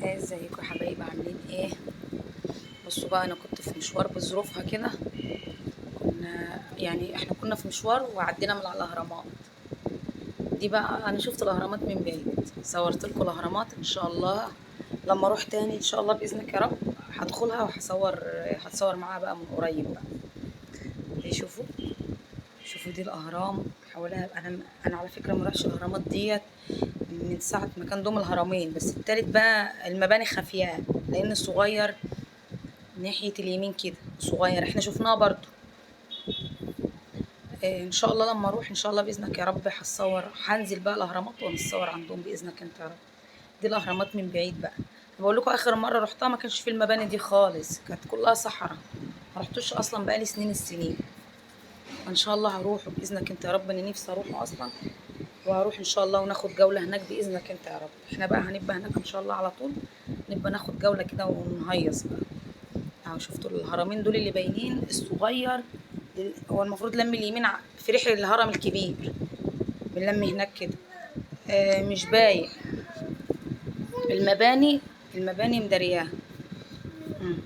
ازيكم يا حبايبي عاملين ايه؟ بصوا بقى، انا كنت في مشوار بظروفها كده. احنا كنا في مشوار وعدينا من على الاهرامات. دي بقى انا شفت الاهرامات من بعيد، صورت لكم الاهرامات. ان شاء الله لما اروح تاني ان شاء الله باذنك يا رب هدخلها هتصور معاها بقى من قريب بقى. شوفوا، شوفوا دي الاهرام حواليها. انا على فكره ما رحتش الاهرامات ديت من ساعه ما كان دوم الهرمين، بس التالت بقى المباني خافياه لان الصغير ناحية اليمين كده صغير، احنا شفناها برضو. ان شاء الله لما اروح ان شاء الله باذنك يا رب هنزل بقى الاهرامات ونتصور عندهم باذنك انت يا رب. دي الاهرامات من بعيد بقى. بقول لكم اخر مره رحتها ما كانش في المباني دي خالص، كانت كلها صحراء. ما رحتوش اصلا بقالي سنين السنين. وان شاء الله هروح باذنك انت يا رب، انا نفسي اروح اصلا. وهروح ان شاء الله وناخد جوله هناك باذنك انت يا رب. احنا بقى هنبقى هناك ان شاء الله على طول، نبقى ناخد جوله كده ونهيص بقى. اهو شفتوا الهرمين دول اللي باينين الصغير. هو المفروض لم اليمين في ريح الهرم الكبير، بنلم هناك كده. مش باين المباني، المباني مدارياها. مم.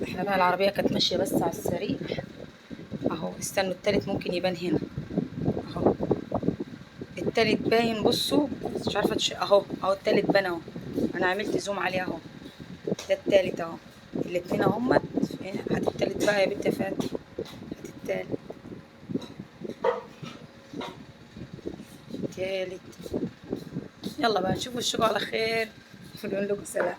احنا بقى العربية كانت ماشية بس على السريع. اهو استنوا التالت ممكن يبان هنا. اهو التالت باين، بصوا مش عارفة اهو التالت بان اهو. انا عملت زوم عليه اهو. ده التالت اهو. الاتنين اهمت. هات التالت بقى يا بنت فاتي، هات التالت. التالت. يلا بقى نشوف الشغل على خير ونقول لكم سلام.